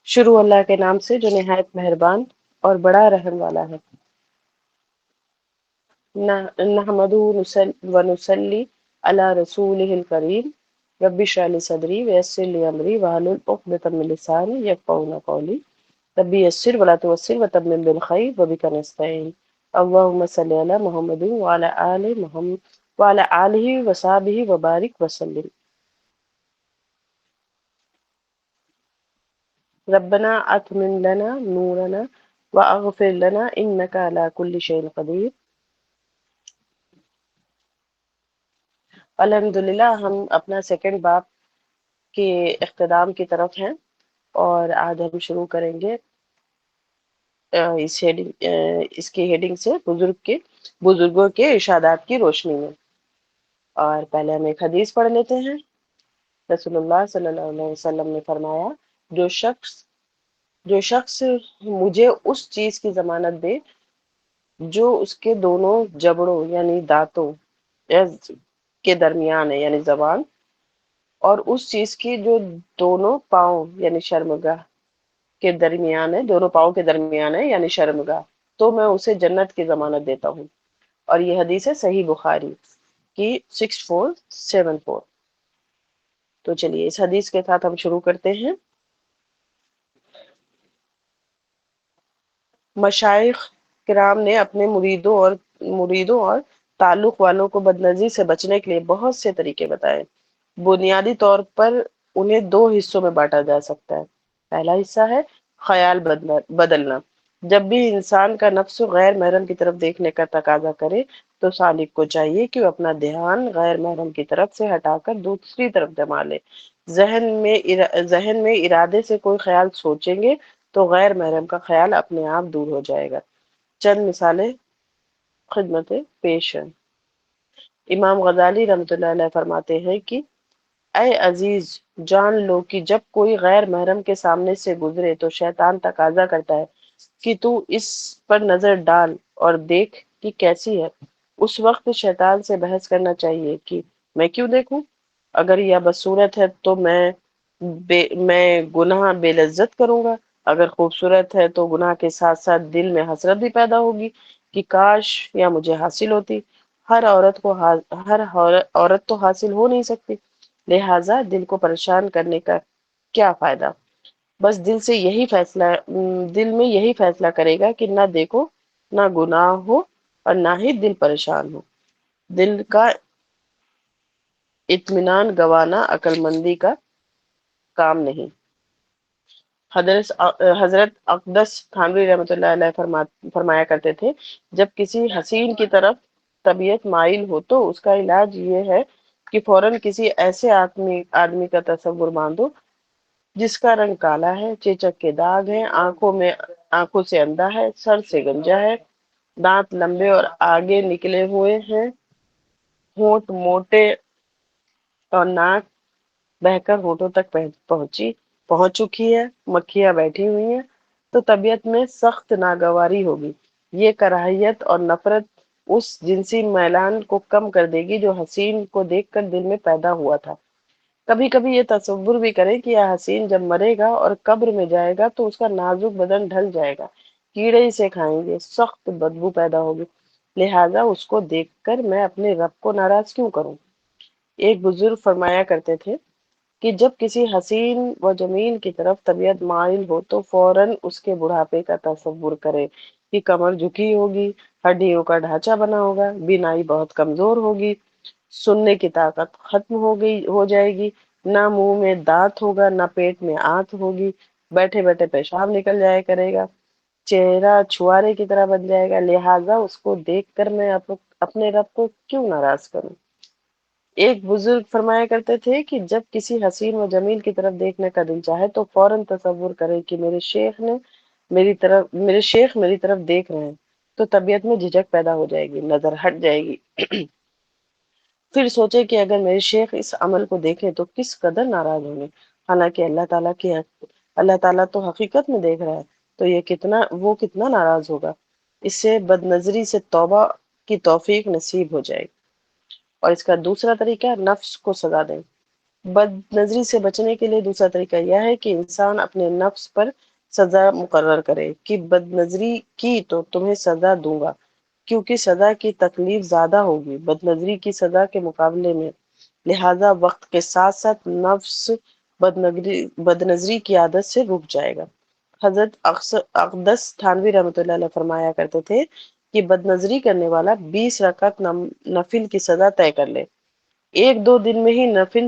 شروع اللہ کے نام سے جو نہایت مہربان اور بڑا رحم والا ہے۔ نحمدہ ونصلی علی رسولہ الکریم، رب اشرح لی صدری ویسر لی امری واحلل عقدۃ من لسانی یفقہوا قولی، ربی یسر ولا تعسر وتمم بالخیر وبک نستعین۔ اللہم صلی علی محمد وعلی آل محمد وعلی آلہ وصحبہ وبارک وسلم۔ ربنا اتمم لنا نورنا واغفر لنا انک علی کل شیء قدیر۔ الحمدللہ ہم اپنا سیکنڈ باب کے اختتام کی طرف ہیں، اور آج ہم شروع کریں گے اس کی ہیڈنگ سے بزرگوں کے ارشادات کی روشنی میں۔ اور پہلے ہم ایک حدیث پڑھ لیتے ہیں۔ رسول اللہ صلی اللہ علیہ وسلم نے فرمایا، جو شخص مجھے اس چیز کی ضمانت دے جو اس کے دونوں جبڑوں یعنی دانتوں کے درمیان ہے یعنی زبان، اور اس چیز کی جو دونوں پاؤں یعنی شرمگاہ کے درمیان ہے، دونوں پاؤں کے درمیان ہے یعنی شرمگاہ، تو میں اسے جنت کی ضمانت دیتا ہوں۔ اور یہ حدیث ہے صحیح بخاری کی 6474۔ تو چلیے اس حدیث کے ساتھ ہم شروع کرتے ہیں۔ مشائخ کرام نے اپنے مریدوں اور تعلق والوں کو بدنظری سے بچنے کے لیے بہت سے طریقے بتائے۔ بنیادی طور پر انہیں دو حصوں میں بانٹا جا سکتا ہے۔ پہلا حصہ ہے خیال بدلنا۔ جب بھی انسان کا نفس غیر محرم کی طرف دیکھنے کا تقاضا کرے تو سالک کو چاہیے کہ وہ اپنا دھیان غیر محرم کی طرف سے ہٹا کر دوسری طرف جما لے۔ ذہن میں ارادے سے کوئی خیال سوچیں گے تو غیر محرم کا خیال اپنے آپ دور ہو جائے گا۔ چند مثالیں خدمت پیش ہیں۔ امام غزالی رحمۃ اللہ علیہ فرماتے ہیں کہ اے عزیز، جان لو کہ جب کوئی غیر محرم کے سامنے سے گزرے تو شیطان تقاضا کرتا ہے کہ تو اس پر نظر ڈال اور دیکھ کہ کیسی ہے۔ اس وقت شیطان سے بحث کرنا چاہیے کہ میں کیوں دیکھوں؟ اگر یہ بدصورت ہے تو میں گناہ بے لذت کروں گا، اگر خوبصورت ہے تو گناہ کے ساتھ ساتھ دل میں حسرت بھی پیدا ہوگی کہ کاش یا مجھے حاصل ہوتی۔ ہر عورت تو حاصل ہو نہیں سکتی، لہٰذا دل کو پریشان کرنے کا کیا فائدہ؟ بس دل میں یہی فیصلہ کرے گا کہ نہ دیکھو، نہ گناہ ہو اور نہ ہی دل پریشان ہو۔ دل کا اطمینان گنوانا عقل مندی کا کام نہیں۔ حضرت اقدس تھانوی رحمۃ اللہ علیہ فرمایا کرتے تھے، جب کسی حسین کی طرف طبیعت مائل ہو تو اس کا علاج یہ ہے کہ فوراً کسی ایسے آدمی کا تصور باندھو جس کا رنگ کالا ہے، چیچک کے داغ ہیں، آنکھوں سے اندھا ہے، سر سے گنجا ہے، دانت لمبے اور آگے نکلے ہوئے ہیں، ہونٹ موٹے اور ناک بہ کر ہونٹوں تک پہنچ چکی ہے، مکھیاں بیٹھی ہوئی ہیں، تو طبیعت میں سخت ناگواری ہوگی۔ یہ کراہیت اور نفرت اس جنسی میلان کو کم کر دے گی جو حسین کو دیکھ کر دل میں پیدا ہوا تھا۔ کبھی کبھی یہ تصور بھی کریں کہ یہ حسین جب مرے گا اور قبر میں جائے گا تو اس کا نازک بدن ڈھل جائے گا، کیڑے اسے کھائیں گے، سخت بدبو پیدا ہوگی، لہٰذا اس کو دیکھ کر میں اپنے رب کو ناراض کیوں کروں؟ ایک بزرگ فرمایا کرتے تھے کہ جب کسی حسین و جمیل کی طرف طبیعت مائل ہو تو فوراً اس کے بڑھاپے کا تصور کرے کہ کمر جھکی ہوگی، ہڈیوں کا ڈھانچہ بنا ہوگا، بینائی بہت کمزور ہوگی، سننے کی طاقت ختم ہو جائے گی، نہ منہ میں دانت ہوگا، نہ پیٹ میں آنت ہوگی، بیٹھے بیٹھے پیشاب نکل جایا کرے گا، چہرہ چھوارے کی طرح بن جائے گا، لہٰذا اس کو دیکھ کر میں اپنے رب کو کیوں ناراض کروں؟ ایک بزرگ فرمایا کرتے تھے کہ جب کسی حسین و جمیل کی طرف دیکھنے کا دل چاہے تو فوراً تصور کرے کہ میرے شیخ میری طرف دیکھ رہے ہیں، تو طبیعت میں جھجک پیدا ہو جائے گی، نظر ہٹ جائے گی۔ پھر سوچے کہ اگر میرے شیخ اس عمل کو دیکھے تو کس قدر ناراض ہوں گے، حالانکہ اللہ تعالیٰ تو حقیقت میں دیکھ رہا ہے، تو وہ کتنا ناراض ہوگا۔ اس سے بد نظری سے توبہ کی توفیق نصیب ہو جائے گی۔ اور اس کا دوسرا طریقہ نفس کو سزا دیں۔ بد نظری سے بچنے کے لیے دوسرا طریقہ یہ ہے کہ انسان اپنے نفس پر سزا مقرر کرے کہ بد نظری کی تو تمہیں سزا دوں گا، کیونکہ سزا کی تکلیف زیادہ ہوگی بد نظری کی سزا کے مقابلے میں، لہذا وقت کے ساتھ ساتھ نفس بد نظری کی عادت سے رک جائے گا۔ حضرت اقدس تھانوی رحمۃ اللہ علیہ فرمایا کرتے تھے کہ بد نظری کرنے والا 20 رکعت نفل کی سزا طے کر لے، ایک دو دن میں ہی نفل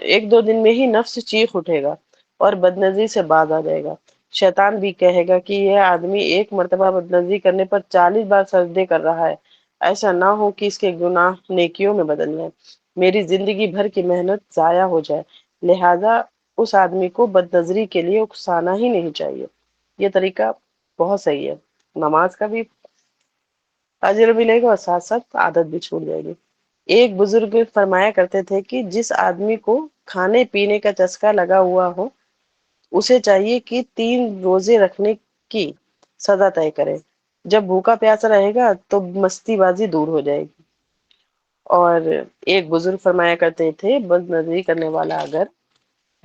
ایک دو دن میں ہی نفس چیخ اٹھے گا اور بد نظری سے باز آ جائے گا۔ شیطان بھی کہے گا کہ یہ آدمی ایک مرتبہ بد نظری کرنے پر 40 بار سجدے کر رہا ہے، ایسا نہ ہو کہ اس کے گناہ نیکیوں میں بدل جائیں، میری زندگی بھر کی محنت ضائع ہو جائے، لہذا اس آدمی کو بد نظری کے لیے اکسانا ہی نہیں چاہیے۔ یہ طریقہ بہت صحیح ہے، نماز کا بھی اجر ملے گا اور ساتھ ساتھ عادت بھی چھوٹ جائے گی۔ ایک بزرگ فرمایا کرتے تھے کہ جس آدمی کو کھانے پینے کا چسکا لگا ہوا ہو، اسے چاہیے کہ 3 روزے رکھنے کی سزا طے کرے، جب بھوکا پیاسا رہے گا تو مستی بازی دور ہو جائے گی۔ اور ایک بزرگ فرمایا کرتے تھے بد نظری کرنے والا اگر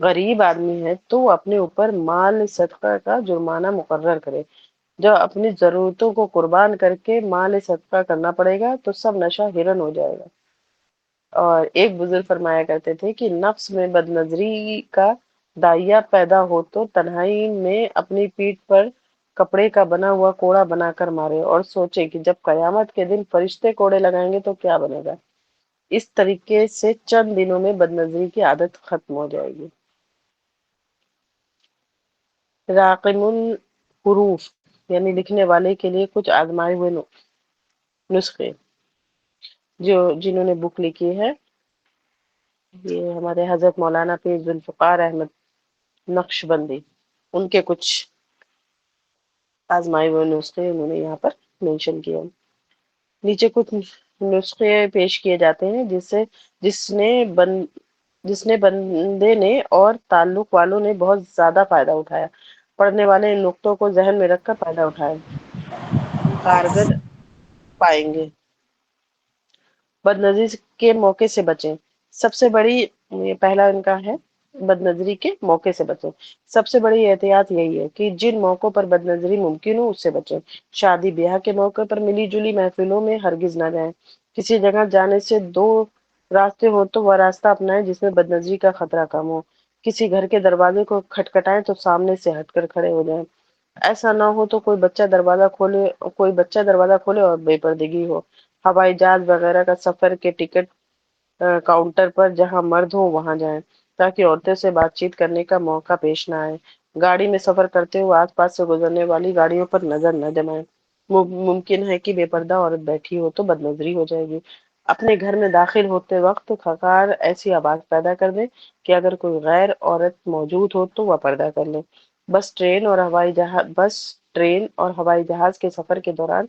غریب آدمی ہے تو وہ اپنے اوپر مال صدقہ کا جرمانہ مقرر کرے، جب اپنی ضرورتوں کو قربان کر کے مال صدقہ کرنا پڑے گا تو سب نشہ ہرن ہو جائے گا۔ اور ایک بزرگ فرمایا کرتے تھے کہ نفس میں بد نظری کا دائیا پیدا ہو تو تنہائی میں اپنی پیٹھ پر کپڑے کا بنا ہوا کوڑا بنا کر مارے اور سوچے کہ جب قیامت کے دن فرشتے کوڑے لگائیں گے تو کیا بنے گا۔ اس طریقے سے چند دنوں میں بد نظری کی عادت ختم ہو جائے گی۔ راقم الحروف یعنی لکھنے والے کے لیے کچھ آزمائے ہوئے نسخے، جو جنہوں نے بک لکھی ہے یہ ہمارے حضرت مولانا پیر ذوالفقار احمد نقش بندی، ان کے کچھ آزمائے ہوئے نسخے انہوں نے یہاں پر مینشن کیا۔ نیچے کچھ نسخے پیش کیے جاتے ہیں جس نے بن جس نے بندے نے اور تعلق والوں نے بہت زیادہ فائدہ اٹھایا، پڑھنے والے ان نقطوں کو ذہن میں رکھ کر فائدہ اٹھائے، کارگر پائیں گے۔ بد نظری کے موقع سے بچیں، سب سے بڑی یہ پہلا ان کا ہے بد نظری کے موقع سے بچیں، سب سے بڑی احتیاط یہی ہے کہ جن موقعوں پر بد نظری ممکن ہو اس سے بچیں۔ شادی بیاہ کے موقع پر ملی جلی محفلوں میں ہرگز نہ جائیں، کسی جگہ جانے سے 2 راستے ہو تو وہ راستہ اپنائیں جس میں بد نظری کا خطرہ کم ہو، کسی گھر کے دروازے کو کھٹکھٹائیں تو سامنے سے ہٹ کر کھڑے ہو جائیں، ایسا نہ ہو تو کوئی بچہ دروازہ کھولے اور بے پردگی ہو۔ ہوائی جہاز وغیرہ کا سفر کے ٹکٹ کاؤنٹر پر جہاں مرد ہو وہاں جائیں تاکہ عورتوں سے بات چیت کرنے کا موقع پیش نہ آئے۔ گاڑی میں سفر کرتے ہوئے آس پاس سے گزرنے والی گاڑیوں پر نظر نہ جمائیں، ممکن ہے کہ بے پردہ عورت بیٹھی ہو تو بد نظری ہو جائے گی۔ اپنے گھر میں داخل ہوتے وقت خکار ایسی آواز پیدا کر دیں کہ اگر کوئی غیر عورت موجود ہو تو وہ پردہ کر لے۔ بس ٹرین اور ہوائی جہاز کے سفر کے دوران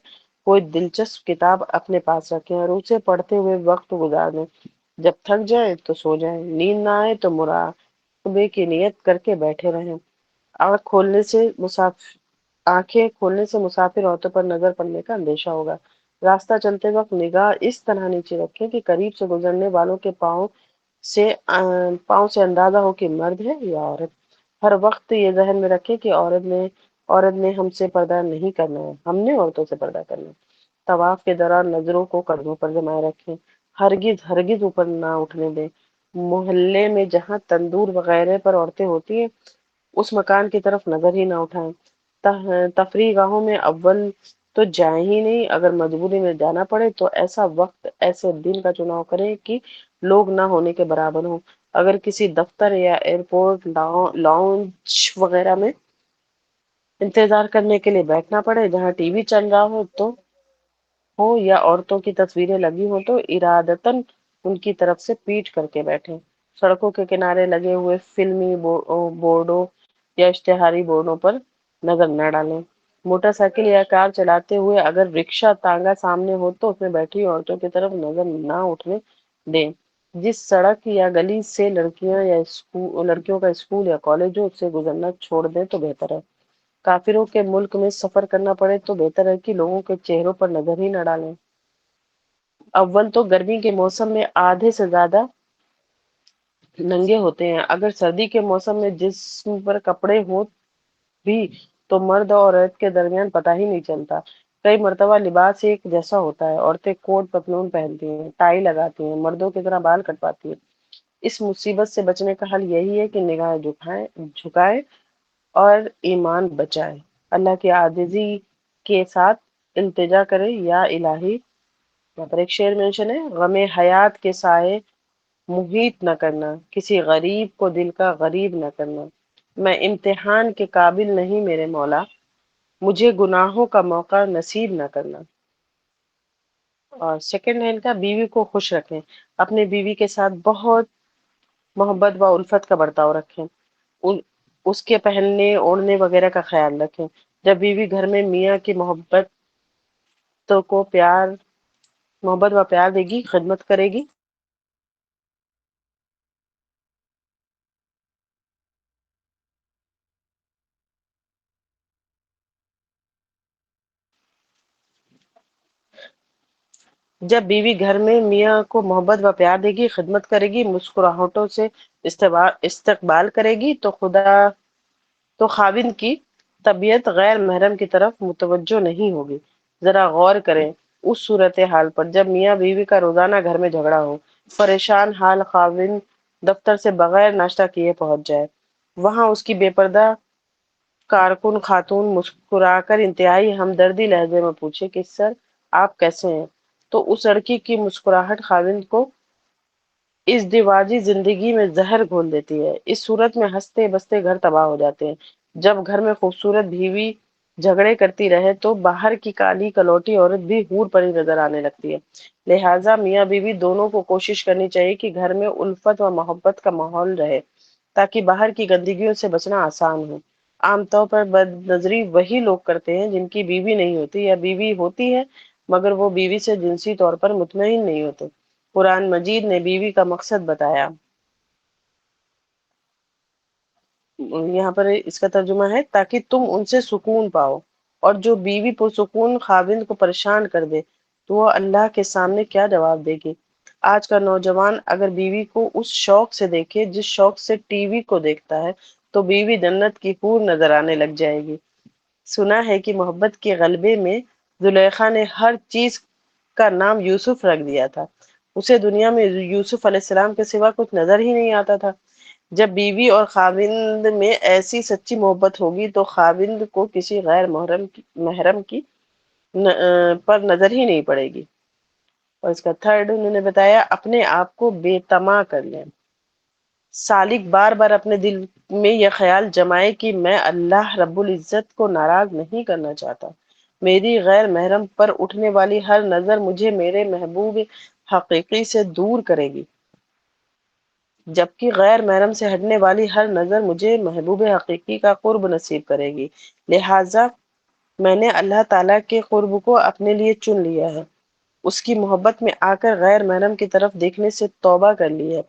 کوئی دلچسپ کتاب اپنے پاس رکھیں اور اسے پڑھتے ہوئے وقت گزار دیں، جب تھک جائیں تو سو جائیں، نیند نہ آئے تو مراقبے کی نیت کر کے بیٹھے رہیں۔ آنکھ کھولنے سے آنکھیں کھولنے سے مسافر عورتوں پر نظر پڑنے کا اندیشہ ہوگا۔ راستہ چلتے وقت نگاہ اس طرح نیچے رکھیں کہ قریب سے گزرنے والوں کے پاؤں سے اندازہ ہو کہ مرد ہے یا عورت۔ ہر وقت یہ ذہن میں رکھیں کہ عورت نے ہم سے پردہ نہیں کرنا ہے، ہم نے عورتوں سے پردہ کرنا ہے۔ طواف کے دوران نظروں کو کندھوں پر جمائے رکھیں، ہرگز اوپر نہ اٹھنے دیں۔ محلے میں جہاں تندور وغیرہ پر عورتیں ہوتی ہیں اس مکان کی طرف نظر ہی نہ اٹھائیں۔ تفریح گاہوں میں اول تو جائیں ہی نہیں، اگر مجبوری میں جانا پڑے تو ایسا وقت ایسے دن کا چناؤ کریں کہ لوگ نہ ہونے کے برابر ہوں۔ اگر کسی دفتر یا ایئرپورٹ لاؤنج وغیرہ میں انتظار کرنے کے لیے بیٹھنا پڑے جہاں ٹی وی چل رہا ہو یا عورتوں کی تصویریں لگی ہوں تو ارادتاً ان کی طرف سے پیٹ کر کے بیٹھیں۔ سڑکوں کے کنارے لگے ہوئے فلمی بورڈوں یا اشتہاری بورڈوں پر نظر نہ ڈالیں۔ موٹر سائیکل یا کار چلاتے ہوئے اگر رکشہ تانگا سامنے ہو تو اس میں بیٹھی عورتوں کی طرف نظر نہ اٹھنے دیں۔ جس سڑک یا گلی سے لڑکیوں کا اسکول یا کالج ہو اس سے گزرنا چھوڑ دیں تو بہتر ہے۔ کافروں کے ملک میں سفر کرنا پڑے تو بہتر ہے کہ لوگوں کے چہروں پر نظر ہی نہ ڈالیں۔ اول تو گرمی کے موسم میں آدھے سے زیادہ ننگے ہوتے ہیں، اگر سردی کے موسم میں جسم پر کپڑے ہوں بھی تو مرد اور عورت کے درمیان پتہ ہی نہیں چلتا۔ کئی مرتبہ لباس ایک جیسا ہوتا ہے، عورتیں کوٹ پتلون پہنتی ہیں، ٹائی لگاتی ہیں، مردوں کی طرح بال کٹواتی ہیں۔ اس مصیبت سے بچنے کا حل یہی ہے کہ نگاہیں جھکائے اور ایمان بچائے، اللہ کی عاجزی کے ساتھ التجا کرے، یا الہی، یہاں پر ایک شعر مینشن ہے، غم حیات کے سائے محیط نہ کرنا، کسی غریب کو دل کا غریب نہ کرنا، میں امتحان کے قابل نہیں میرے مولا، مجھے گناہوں کا موقع نصیب نہ کرنا۔ اور سیکنڈ ہینڈ کا، بیوی کو خوش رکھیں، اپنے بیوی کے ساتھ بہت محبت و الفت کا برتاؤ رکھیں، اس کے پہننے اوڑھنے وغیرہ کا خیال رکھیں۔ جب بیوی گھر میں میاں کی محبت و پیار دے گی، خدمت کرے گی، جب بیوی گھر میں میاں کو محبت و پیار دے گی، خدمت کرے گی، مسکراہٹوں سے استقبال کرے گی، تو خاوند کی طبیعت غیر محرم کی طرف متوجہ نہیں ہوگی۔ ذرا غور کریں اس صورتحال پر جب میاں بیوی کا روزانہ گھر میں جھگڑا ہو، پریشان حال خاوند دفتر سے بغیر ناشتہ کیے پہنچ جائے، وہاں اس کی بے پردہ کارکن خاتون مسکرا کر انتہائی ہمدردی لہجے میں پوچھے کہ سر آپ کیسے ہیں، تو اس لڑکی کی مسکراہٹ خاوند کو اس دیواجی زندگی میں زہر گھول دیتی ہے۔ اس صورت میں ہنستے بستے گھر تباہ ہو جاتے ہیں۔ جب گھر میں خوبصورت بیوی جھگڑے کرتی رہے تو باہر کی کالی کلوٹی عورت بھی حور پری نظر آنے لگتی ہے۔ لہٰذا میاں بیوی دونوں کو کوشش کرنی چاہیے کہ گھر میں الفت و محبت کا ماحول رہے تاکہ باہر کی گندگیوں سے بچنا آسان ہو۔ عام طور پر بد نظری وہی لوگ کرتے ہیں جن کی بیوی نہیں ہوتی، یا بیوی ہوتی ہے مگر وہ بیوی سے جنسی طور پر مطمئن نہیں ہوتے۔ قرآن مجید نے بیوی کا مقصد بتایا، یہاں پر اس کا ترجمہ ہے تاکہ تم ان سے سکون پاؤ، اور جو بیوی پرسکون خاوند کو پریشان کر دے تو وہ اللہ کے سامنے کیا جواب دے گی۔ آج کا نوجوان اگر بیوی کو اس شوق سے دیکھے جس شوق سے ٹی وی کو دیکھتا ہے تو بیوی جنت کی حور نظر آنے لگ جائے گی۔ سنا ہے کہ محبت کے غلبے میں زلیخا نے ہر چیز کا نام یوسف رکھ دیا تھا، اسے دنیا میں یوسف علیہ السلام کے سوا کچھ نظر ہی نہیں آتا تھا۔ جب بیوی اور خاوند میں ایسی سچی محبت ہوگی تو خاوند کو کسی غیر محرم کی پر نظر ہی نہیں پڑے گی۔ اور اس کا تھرڈ انہوں نے بتایا، اپنے آپ کو بے تما کر لیں۔ سالک بار بار اپنے دل میں یہ خیال جمائے کہ میں اللہ رب العزت کو ناراض نہیں کرنا چاہتا، میری غیر محرم پر اٹھنے والی ہر نظر مجھے میرے محبوب حقیقی سے دور کرے گی، جبکہ غیر محرم سے ہٹنے والی ہر نظر مجھے محبوب حقیقی کا قرب نصیب کرے گی۔ لہٰذا میں نے اللہ تعالیٰ کے قرب کو اپنے لیے چن لیا ہے، اس کی محبت میں آ کر غیر محرم کی طرف دیکھنے سے توبہ کر لی ہے۔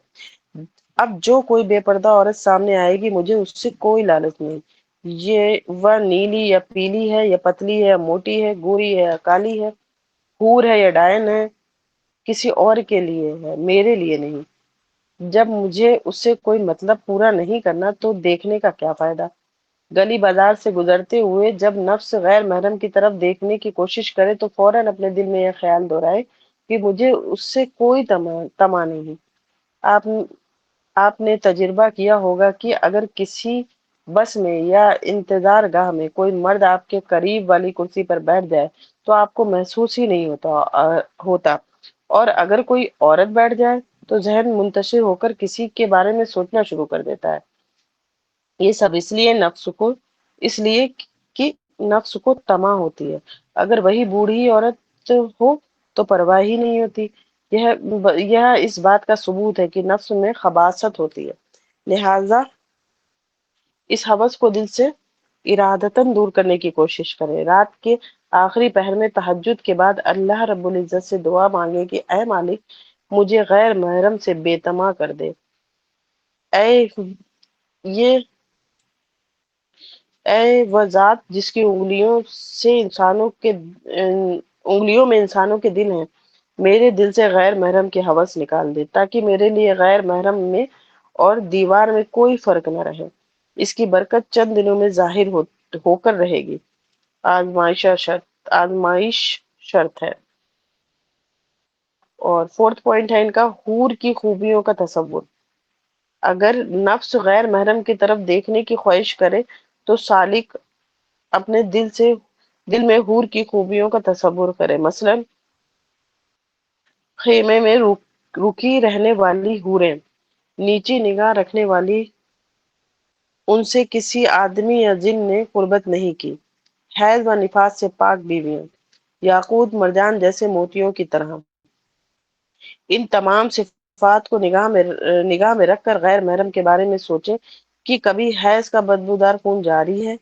اب جو کوئی بے پردہ عورت سامنے آئے گی مجھے اس سے کوئی لالچ نہیں، یہ وہ نیلی یا پیلی ہے یا پتلی ہے یا موٹی ہے، گوری ہے یا کالی ہے، حور ہے یا ڈائن ہے، کسی اور کے لیے ہے، میرے لیے نہیں۔ جب مجھے اس سے کوئی مطلب پورا نہیں کرنا تو دیکھنے کا کیا فائدہ۔ گلی بازار سے گزرتے ہوئے جب نفس غیر محرم کی طرف دیکھنے کی کوشش کرے تو فوراً اپنے دل میں یہ خیال دہرائے کہ مجھے اس سے کوئی تما نہیں۔ آپ آپ نے تجربہ کیا ہوگا کہ اگر کسی بس میں یا انتظار گاہ میں کوئی مرد آپ کے قریب والی کرسی پر بیٹھ جائے تو آپ کو محسوس ہی نہیں ہوتا، اور اگر کوئی عورت بیٹھ جائے تو ذہن منتشر ہو کر کسی کے بارے میں سوچنا شروع کر دیتا ہے۔ یہ سب اس لیے کہ نفس کو تما ہوتی ہے۔ اگر وہی بوڑھی عورت ہو تو پرواہ ہی نہیں ہوتی۔ یہ اس بات کا ثبوت ہے کہ نفس میں خباثت ہوتی ہے۔ لہذا اس ہوس کو دل سے ارادتاً دور کرنے کی کوشش کریں۔ رات کے آخری پہر میں تہجد کے بعد اللہ رب العزت سے دعا مانگے کہ اے مالک مجھے غیر محرم سے بے تما کر دے۔ اے یہ اے وہ ذات جس کی انگلیوں میں انسانوں کے دل ہیں، میرے دل سے غیر محرم کی ہوس نکال دے تاکہ میرے لیے غیر محرم میں اور دیوار میں کوئی فرق نہ رہے۔ اس کی برکت چند دنوں میں ظاہر ہو کر رہے گی۔ آزمائش شرط ہے۔ اور فورتھ پوائنٹ ہے ان کا، حور کی خوبیوں کا تصور۔ اگر نفس غیر محرم کی طرف دیکھنے کی خواہش کرے تو سالک اپنے دل میں حور کی خوبیوں کا تصور کرے۔ مثلا خیمے میں رکی رہنے والی حوریں، نیچی نگاہ رکھنے والی، ان سے کسی آدمی یا جن نے قربت نہیں کی، حیض و نفاس سے پاک بیویاں، یاقوت مرجان جیسے موتیوں کی طرح، ان تمام صفات کو نگاہ میں رکھ کر غیر محرم کے بارے میں سوچیں کہ کبھی حیض کا بدبودار خون جاری ہے،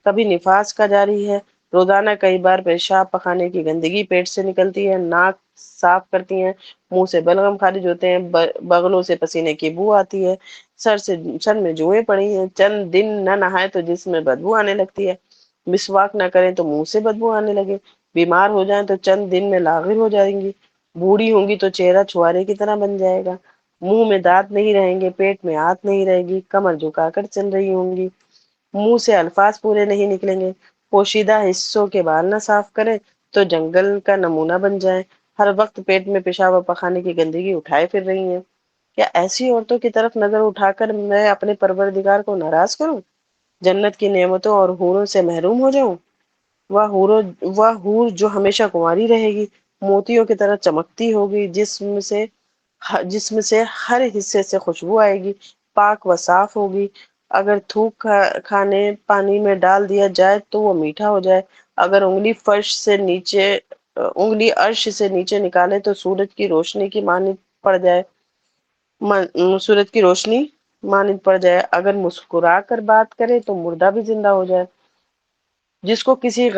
کبھی نفاس کا جاری ہے، روزانہ کئی بار پیشاب پخانے کی گندگی پیٹ سے نکلتی ہے، ناک صاف کرتی ہیں، منہ سے بلغم خارج ہوتے ہیں، بغلوں سے پسینے کی بو آتی ہے، سر میں جوئیں پڑی ہیں، چند دن نہ نہائے تو جسم میں بدبو آنے لگتی ہے، مسواک نہ کریں تو منہ سے بدبو آنے لگے، بیمار ہو جائیں تو چند دن میں لاغر ہو جائیں گی، بوڑھی ہوں گی تو چہرہ چھوارے کی طرح بن جائے گا، منہ میں دانت نہیں رہیں گے، پیٹ میں آت نہیں رہے گی، کمر جھکا کر چل رہی ہوں گی، منہ سے الفاظ پورے نہیں نکلیں گے، پوشیدہ حصوں کے بال نہ صاف کریں تو جنگل کا نمونہ بن جائیں، ہر وقت پیٹ میں پیشاب و پخانے کی گندگی اٹھائے پھر رہی ہیں۔ کیا ایسی عورتوں کی طرف نظر اٹھا کر میں اپنے پروردگار کو ناراض کروں، جنت کی نعمتوں اور حوروں سے محروم ہو جاؤں؟ وہ حور جو ہمیشہ کنواری رہے گی، موتیوں کی طرح چمکتی ہوگی، جسم سے ہر حصے سے خوشبو آئے گی، پاک و صاف ہوگی، اگر تھوک کھانے پانی میں ڈال دیا جائے تو وہ میٹھا ہو جائے، اگر انگلی عرش سے نیچے نکالے تو سورج کی روشنی مانند پڑ جائے، اگر مسکرا کر بات کرے تو مردہ بھی زندہ ہو جائے، جس کو کسی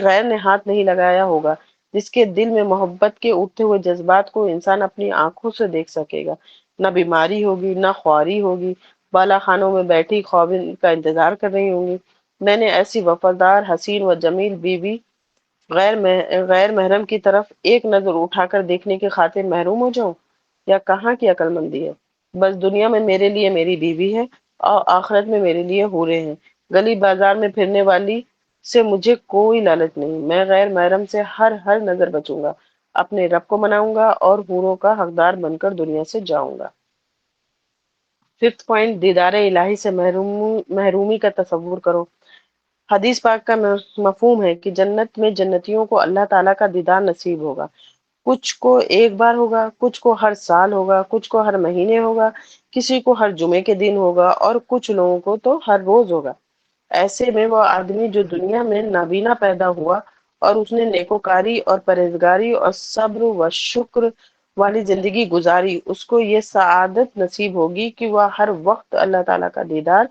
غیر نے ہاتھ نہیں لگایا ہوگا، جس کے دل میں محبت کے اٹھتے ہوئے جذبات کو انسان اپنی آنکھوں سے دیکھ سکے گا، نہ بیماری ہوگی نہ خواری ہوگی، بالا خانوں میں بیٹھی خاوند کا انتظار کر رہی ہوں گی۔ میں نے ایسی وفادار حسین و جمیل بیوی غیر محرم کی طرف ایک نظر اٹھا کر دیکھنے کی خاطر محروم ہو جاؤں؟ یا کہاں کی عقل مندی ہے؟ بس دنیا میں میرے لیے میری بیوی ہے اور آخرت میں میرے لیے حوریں ہیں، گلی بازار میں پھرنے والی سے مجھے کوئی لالچ نہیں، میں غیر محرم سے ہر نظر بچوں گا، اپنے رب کو مناؤں گا اور حوروں کا حقدار بن کر دنیا سے جاؤں گا۔ ففتھ پوائنٹ، دیدار الہی سے محرومی کا تصور کرو۔ حدیث پاک کا مفہوم ہے کہ جنت میں جنتیوں کو اللہ تعالیٰ کا دیدار نصیب ہوگا، کچھ کو ایک بار ہوگا، کچھ کو ہر سال ہوگا، کچھ کو ہر مہینے ہوگا، کسی کو ہر جمعے کے دن ہوگا اور کچھ لوگوں کو تو ہر روز ہوگا۔ ایسے میں وہ آدمی جو دنیا میں نابینا پیدا ہوا اور اس نے نیکوکاری اور پرہیزگاری اور صبر و شکر والی زندگی گزاری، اس کو یہ سعادت نصیب ہوگی کہ وہ ہر وقت اللہ تعالیٰ کا دیدار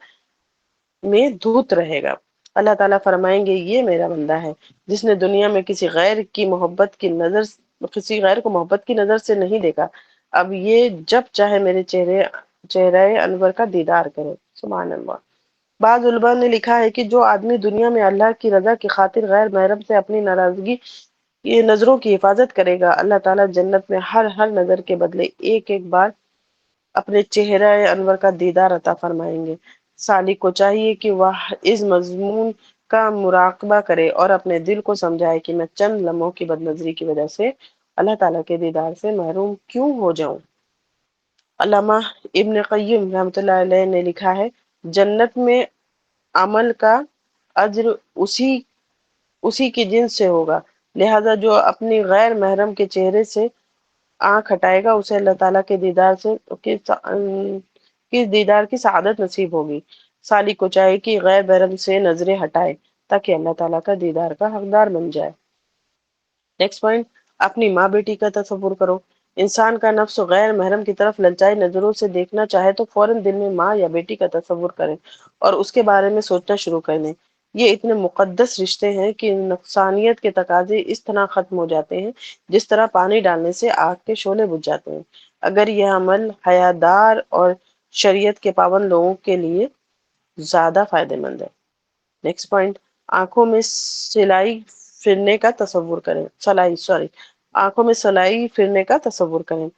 میں دھوت رہے گا۔ اللہ تعالیٰ فرمائیں گے یہ میرا بندہ ہے جس نے دنیا میں کسی غیر کو محبت کی نظر سے نہیں دیکھا، اب یہ جب چاہے میرے چہرہ انور کا دیدار کرے۔ سبحان اللہ۔ بعض علماء نے لکھا ہے کہ جو آدمی دنیا میں اللہ کی رضا کی خاطر غیر محرم سے اپنی ناراضگی یہ نظروں کی حفاظت کرے گا، اللہ تعالیٰ جنت میں ہر نظر کے بدلے ایک بار اپنے چہرہ انور کا دیدار عطا فرمائیں گے۔ سالک کو چاہیے کہ وہ اس مضمون کا مراقبہ کرے اور اپنے دل کو سمجھائے کہ میں چند لمحوں کی بد نظری کی وجہ سے اللہ تعالیٰ کے دیدار سے محروم کیوں ہو جاؤں۔ علامہ ابن قیم رحمۃ اللہ علیہ نے لکھا ہے، جنت میں عمل کا اجر اسی کی جنس سے ہوگا، لہذا جو اپنی غیر محرم کے چہرے سے آنکھ ہٹائے گا اسے اللہ تعالیٰ کے دیدار کی سعادت نصیب ہوگی۔ سالک کو چاہے کہ غیر محرم سے نظریں ہٹائے تاکہ اللہ تعالیٰ کا دیدار کا حقدار بن جائے۔ نیکسٹ پوائنٹ، اپنی ماں بیٹی کا تصور کرو۔ انسان کا نفس غیر محرم کی طرف للچائی نظروں سے دیکھنا چاہے تو فوراً دل میں ماں یا بیٹی کا تصور کریں اور اس کے بارے میں سوچنا شروع کر دیں۔ یہ اتنے مقدس رشتے ہیں کہ نفسانیت کے تقاضے اس طرح ختم ہو جاتے ہیں جس طرح پانی ڈالنے سے آگ کے شعلے بجھ جاتے ہیں۔ اگر یہ عمل حیادار اور شریعت کے پابند لوگوں کے لیے زیادہ فائدہ مند ہے۔ نیکسٹ پوائنٹ، آنکھوں میں سلائی پھرنے کا تصور کریں۔ آنکھوں میں سلائی پھرنے کا تصور کریں۔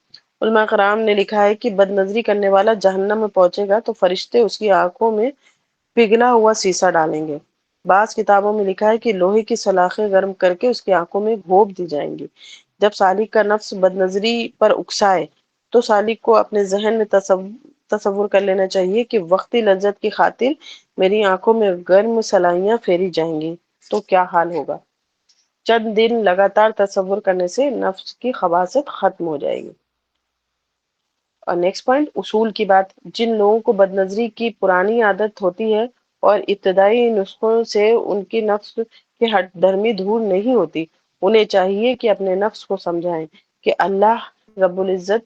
علماء کرام نے لکھا ہے کہ بد نظری کرنے والا جہنم میں پہنچے گا تو فرشتے اس کی آنکھوں میں پگھلا ہوا سیسا ڈالیں گے۔ بعض کتابوں میں لکھا ہے کہ لوہے کی سلاخیں گرم کر کے اس کی آنکھوں میں گھونپ دی جائیں گی۔ جب سالک کا نفس بد نظری پر اکسائے تو سالک کو اپنے ذہن میں تصور کر لینا چاہیے کہ وقتی لذت کی خاطر میری آنکھوں میں گرم سلائیاں پھیری جائیں گی تو کیا حال ہوگا۔ چند دن لگاتار تصور کرنے سے نفس کی خباثت ختم ہو جائے گی۔ اور نیکسٹ پوائنٹ اصول کی بات، جن لوگوں کو بد نظری کی پرانی عادت ہوتی ہے اور ابتدائی نسخوں سے ان کی نفس کی ہٹ درمی دور نہیں ہوتی، انہیں چاہیے کہ اپنے نفس کو سمجھائیں کہ اللہ رب العزت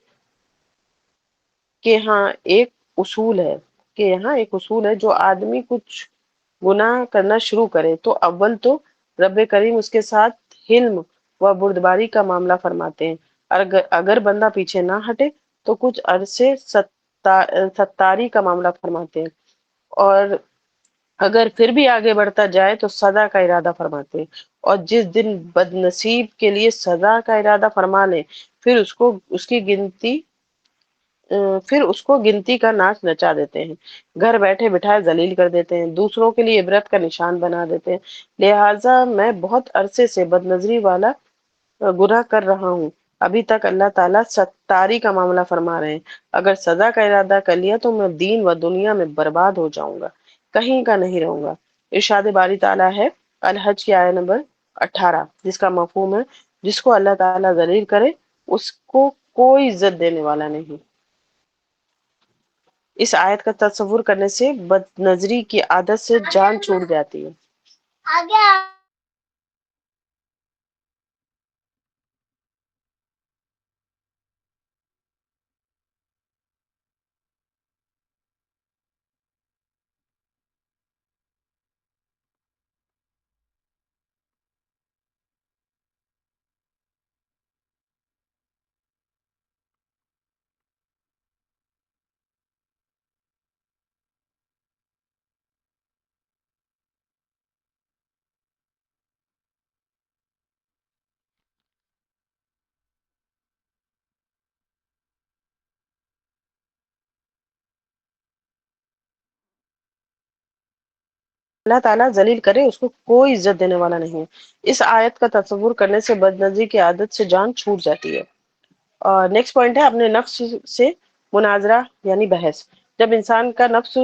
کے ہاں ایک اصول ہے جو آدمی کچھ گناہ کرنا شروع کرے تو اول تو رب کریم اس کے ساتھ حلم و بردباری کا معاملہ فرماتے ہیں، اگر بندہ پیچھے نہ ہٹے تو کچھ عرصے ستاری کا معاملہ فرماتے ہیں، اور اگر پھر بھی آگے بڑھتا جائے تو سزا کا ارادہ فرماتے ہیں، اور جس دن بد نصیب کے لیے سزا کا ارادہ فرما لے پھر اس کو گنتی کا ناچ نچا دیتے ہیں، گھر بیٹھے بٹھائے ذلیل کر دیتے ہیں، دوسروں کے لیے عبرت کا نشان بنا دیتے ہیں۔ لہٰذا میں بہت عرصے سے بد نظری والا گناہ کر رہا ہوں، ابھی تک اللہ تعالیٰ ستاری کا معاملہ فرما رہے ہیں، اگر سزا کا ارادہ کر لیا تو میں دین و دنیا میں برباد ہو جاؤں گا، کہیں کا نہیں رہوں گا۔ ارشاد باری تعالیٰ ہے الحج کی آیت نمبر 18، جس کا مفہوم ہے جس کو اللہ تعالیٰ ذلیل کرے اس کو کوئی عزت دینے والا نہیں۔ اس آیت کا تصور کرنے سے بد نظری کی عادت سے جان چھوٹ جاتی ہے۔ اللہ تعالیٰ ذلیل کرے اس کو کوئی عزت دینے والا نہیں ہے۔ اس آیت کا تصور کرنے سے بد نظری کی عادت سے جان چھوٹ جاتی ہے۔ اور نیکسٹ پوائنٹ ہے اپنے نفس سے مناظرہ یعنی بحث۔ جب انسان کا نفس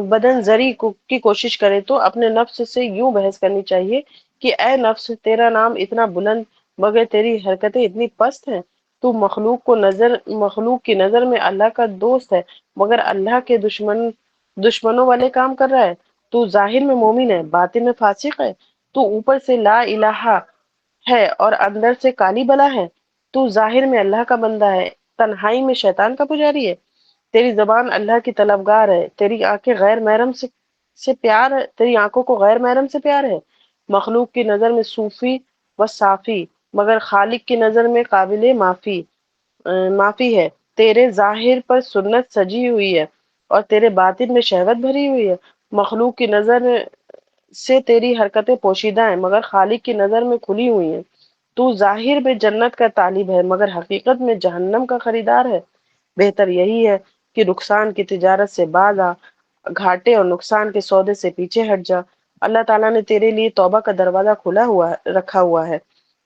بدن زری کی کوشش کرے تو اپنے نفس سے یوں بحث کرنی چاہیے کہ اے نفس، تیرا نام اتنا بلند مگر تیری حرکتیں اتنی پست ہیں، تو مخلوق کی نظر میں اللہ کا دوست ہے مگر اللہ کے دشمنوں والے کام کر رہا ہے، تو ظاہر میں مومن ہے باطن میں فاسق ہے، تو اوپر سے لا الہ ہے اور اندر سے کالی بلا ہے، تو ظاہر میں اللہ کا بندہ ہے تنہائی میں شیطان کا پجاری ہے، تیری زبان اللہ کی طلبگار ہے، تیری آنکھیں غیر محرم سے پیار ہے، تیری آنکھوں کو غیر محرم سے پیار ہے، مخلوق کی نظر میں صوفی و صافی مگر خالق کی نظر میں قابل معافی ہے، تیرے ظاہر پر سنت سجی ہوئی ہے اور تیرے باطن میں شہوت بھری ہوئی ہے، مخلوق کی نظر سے تیری حرکتیں پوشیدہ ہیں مگر خالق کی نظر میں کھلی ہوئی ہیں، تو ظاہر میں جنت کا طالب ہے مگر حقیقت میں جہنم کا خریدار ہے، بہتر یہی ہے کہ نقصان کی تجارت سے باز آ، گھاٹے اور نقصان کے سودے سے پیچھے ہٹ جا، اللہ تعالیٰ نے تیرے لیے توبہ کا دروازہ رکھا ہوا ہے،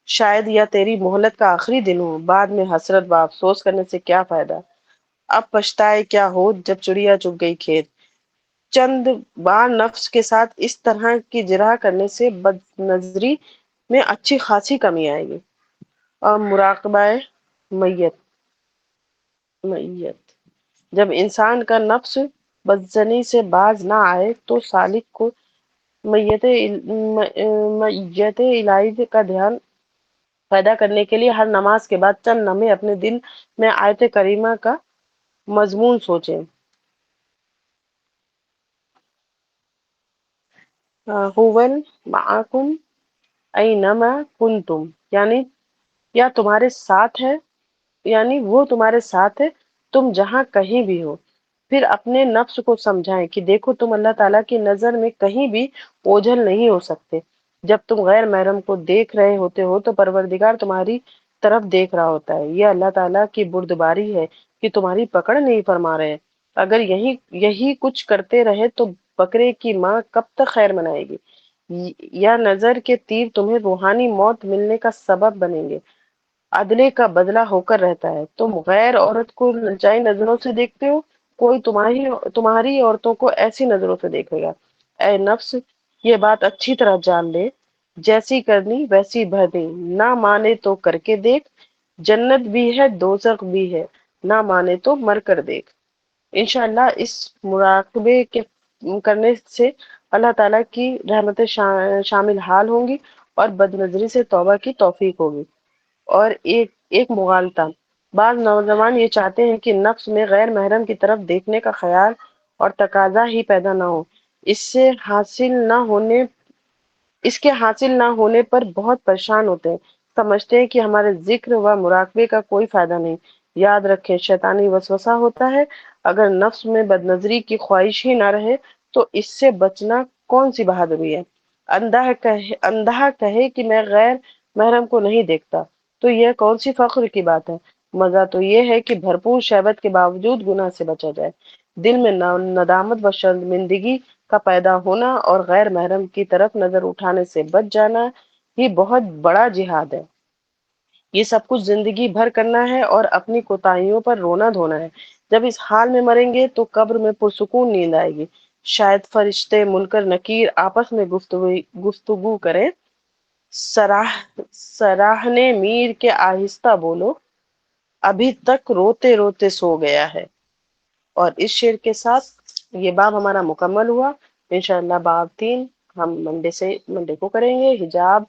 شاید یا تیری مہلت کا آخری دن ہو، بعد میں حسرت و افسوس کرنے سے کیا فائدہ، اب پچھتائے کیا ہو جب چڑیا چگ گئی کھیت۔ چند بار نفس کے ساتھ اس طرح کی جرح کرنے سے بد نظری میں اچھی خاصی کمی آئے گی۔ اور مراقبہ میت، جب انسان کا نفس بدزنی سے باز نہ آئے تو سالک کو میت الہی کا دھیان پیدا کرنے کے لیے ہر نماز کے بعد چند لمحے اپنے دل میں آیت کریمہ کا مضمون سوچیں۔ ہوول معکم اینما کنتم، یعنی یا تمہارے ساتھ ہے، یعنی وہ تمہارے ساتھ ہے تم جہاں کہیں بھی ہو۔ پھر اپنے نفس کو سمجھائیں کہ دیکھو تم اللہ تعالیٰ کی نظر میں کہیں بھی اوجھل نہیں ہو سکتے، جب تم غیر محرم کو دیکھ رہے ہوتے ہو تو پروردگار تمہاری طرف دیکھ رہا ہوتا ہے۔ یہ اللہ تعالیٰ کی بردباری ہے کہ تمہاری پکڑ نہیں فرما رہے ہیں۔ اگر یہی کچھ کرتے رہے تو بکرے کی ماں کب تک خیر منائے گی؟ یا نظر کے تیر تمہیں روحانی موت ملنے کا سبب بنیں گے؟ عدلے کا بدلہ ہو کر رہتا ہے، تم غیر عورت کو لچائی نظروں سے دیکھتے ہو، کوئی تمہاری عورتوں کو ایسی نظروں سے دیکھے گا۔ اے نفس، یہ بات اچھی طرح جان لے، جیسی کرنی ویسی بھرنی، نہ مانے تو کر کے دیکھ، جنت بھی ہے دوزخ بھی ہے، نہ مانے تو مر کر دیکھ۔ انشاءاللہ اس مراقبے کے کرنے سے اللہ تعالیٰ کی رحمتیں شامل حال ہوں گی اور بد نظری سے توبہ کی توفیق ہوگی۔ اور ایک مغالطہ، بعض نوجوان یہ چاہتے ہیں کہ نفس میں غیر محرم کی طرف دیکھنے کا خیال اور تقاضا ہی پیدا نہ ہو، اس سے اس کے حاصل نہ ہونے پر بہت پریشان ہوتے ہیں، سمجھتے ہیں کہ ہمارے ذکر و مراقبے کا کوئی فائدہ نہیں۔ یاد رکھیں، شیطانی وسوسہ ہوتا ہے، اگر نفس میں بد نظری کی خواہش ہی نہ رہے تو اس سے بچنا کون سی بہادری ہے؟ اندھا کہے کہ میں غیر محرم کو نہیں دیکھتا، تو یہ کون سی فخر کی بات ہے؟ مزہ تو یہ ہے کہ بھرپور شہوت کے باوجود گناہ سے بچا جائے۔ دل میں ندامت و شرمندگی کا پیدا ہونا اور غیر محرم کی طرف نظر اٹھانے سے بچ جانا یہ بہت بڑا جہاد ہے۔ یہ سب کچھ زندگی بھر کرنا ہے اور اپنی کوتاہیوں پر رونا دھونا ہے۔ جب اس حال میں مریں گے تو قبر میں پرسکون نیند آئے گی۔ شاید فرشتے منکر نکیر آپس میں گفتگو کریں، سراہنے میر کے آہستہ بولو، ابھی تک روتے روتے سو گیا ہے۔ اور اس شعر کے ساتھ یہ باب ہمارا مکمل ہوا۔ انشاءاللہ باب 3 ہم منڈے کو کریں گے، حجاب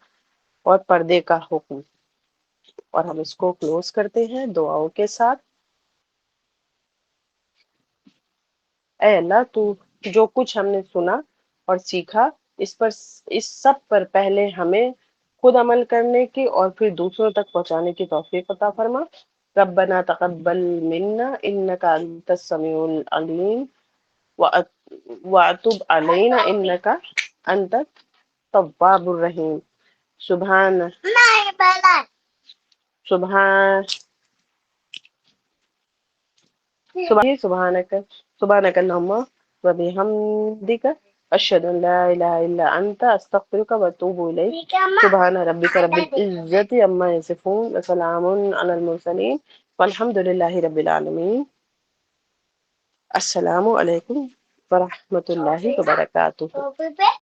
اور پردے کا حکم، اور ہم اس کو کلوز کرتے ہیں دعاؤں کے ساتھ۔ اے اللہ، تو جو کچھ ہم نے سنا اور سیکھا، اس سب پر پہلے ہمیں خود عمل کرنے کی اور پھر دوسروں تک پہنچانے کی توفیق عطا فرما۔ ربنا تقبل منا انك انت السميع العليم واتب علينا انك انت التواب الرحيم۔ سبحان سبحان سبحانك سبحانك اللهم وبحمدك اشهد ان لا اله الا انت استغفرك واتوب اليك۔ سبحان ربك رب العزة عما يصفون وسلام على المرسلين والحمد لله رب العالمين۔ السلام علیکم ورحمۃ اللہ وبرکاتہ۔